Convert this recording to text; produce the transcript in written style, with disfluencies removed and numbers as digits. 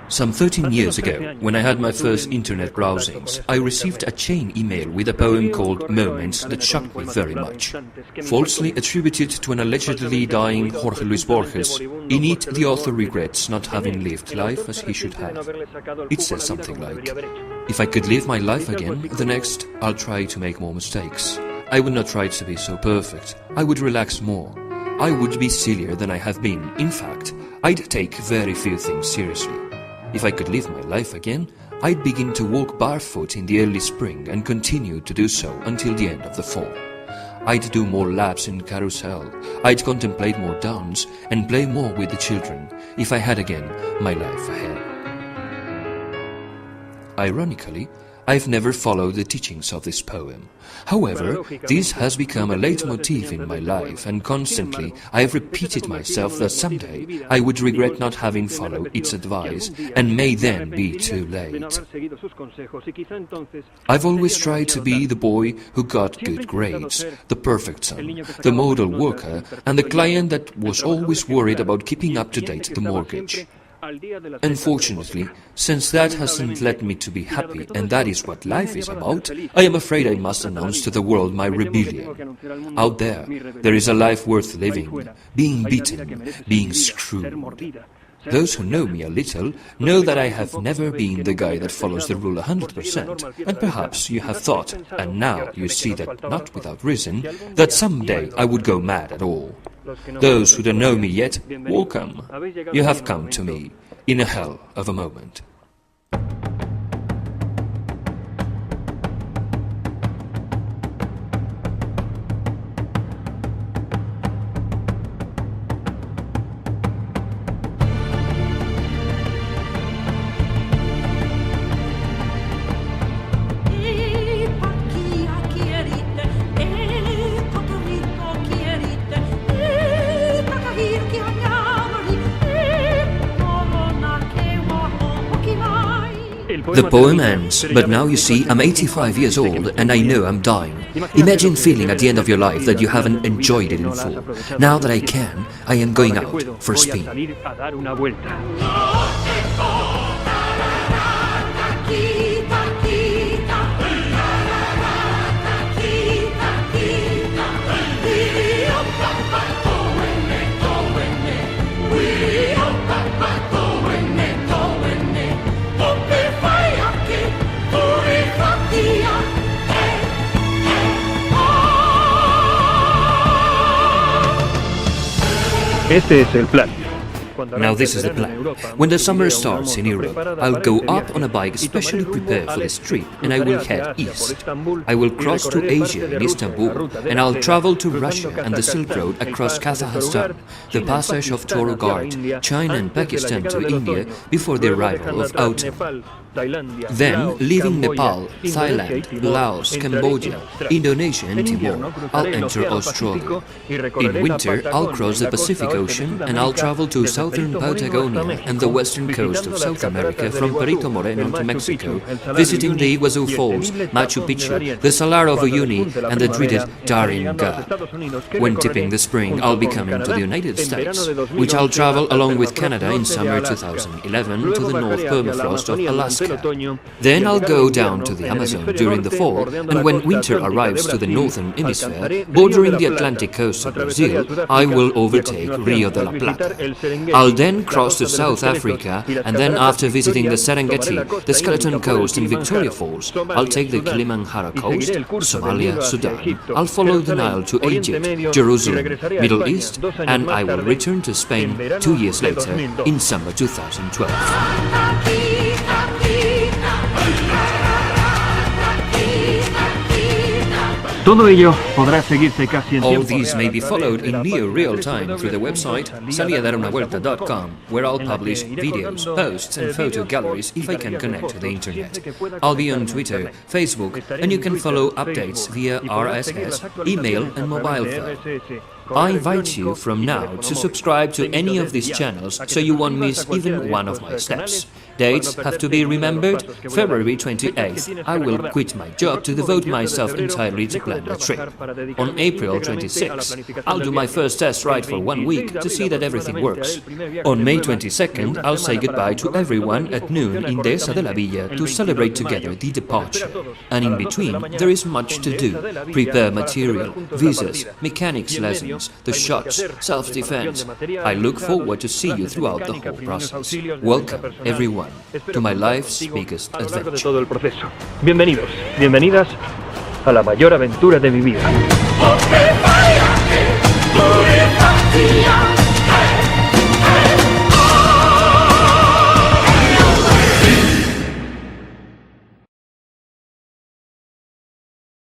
Some 13 years ago, when I had my first internet browsings, I received a chain email with a poem called Moments that shocked me very much. Falsely attributed to an allegedly dying Jorge Luis Borges, in it the author regrets not having lived life as he should have. It says something like, "If I could live my life again, the next, I'll try to make more mistakes. I would not try to be so perfect. I would relax more. I would be sillier than I have been. In fact, I'd take very few things seriously. If I could live my life again, I'd begin to walk barefoot in the early spring and continue to do so until the end of the fall. I'd do more laps in carousel, I'd contemplate more dance and play more with the children, if I had again my life ahead." Ironically, I've never followed the teachings of this poem. However, this has become a leitmotif in my life, and constantly I have repeated myself that someday I would regret not having followed its advice, and may then be too late. I've always tried to be the boy who got good grades, the perfect son, the model worker, and the client that was always worried about keeping up to date the mortgage. Unfortunately, since that hasn't led me to be happy, and that is what life is about, I am afraid I must announce to the world my rebellion. Out there is a life worth living, being beaten, being screwed. Those who know me a little know that I have never been the guy that follows the rule 100%, and perhaps you have thought, and now you see that not without reason, that someday I would go mad at all. Those who don't know me yet, welcome. You have come to me in a hell of a moment. The poem ends, but now you see I'm 85 years old and I know I'm dying. Imagine feeling at the end of your life that you haven't enjoyed it in full. Now that I can, I am going out for a spin. Este es el plan. Now this is the plan. When the summer starts in Europe, I'll go up on a bike specially prepared for this trip, and I will head east. I will cross to Asia in Istanbul, and I'll travel to Russia and the Silk Road across Kazakhstan, the passage of Toro Ghat, China and Pakistan to India before the arrival of autumn. Then, leaving Nepal, Thailand, Laos, Cambodia, Indonesia and Timor, I'll enter Australia. In winter, I'll cross the Pacific Ocean and I'll travel to southern Patagonia and the western coast of South America from Perito Moreno to Mexico, visiting the Iguazu Falls, Machu Picchu, the Salar of Uyuni and the dreaded Darien Gap. When tipping the spring, I'll be coming to the United States, which I'll travel along with Canada in summer 2011 to the North Permafrost of Alaska. Then I'll go down to the Amazon during the fall, and when winter arrives to the northern hemisphere, bordering the Atlantic coast of Brazil, I will overtake Rio de la Plata. I'll then cross to South Africa, and then after visiting the Serengeti, the Skeleton Coast and Victoria Falls, I'll take the Kilimanjaro coast, Somalia, Sudan. I'll follow the Nile to Egypt, Jerusalem, Middle East, and I will return to Spain 2 years later in summer 2012. Todo ello podrá seguirse casi en All tiempo these may be real followed in near real time through the website Saliadarunavuelta.com, where I'll publish videos, posts and photo galleries if I can connect to the internet. I'll be on Twitter, Facebook, and you can follow updates via RSS, email and mobile phone. I invite you from now to subscribe to any of these channels so you won't miss even one of my steps. Dates have to be remembered. February 28th, I will quit my job to devote myself entirely to plan the trip. On April 26th, I'll do my first test ride for 1 week to see that everything works. On May 22nd, I'll say goodbye to everyone at noon in Dehesa de la Villa to celebrate together the departure. And in between, there is much to do. Prepare material, visas, mechanics lessons, the shots, self-defense. I look forward to see you throughout the whole process. Welcome, everyone, to my life's biggest adventure. Todo el proceso. Bienvenidos, bienvenidas a la mayor aventura de mi vida.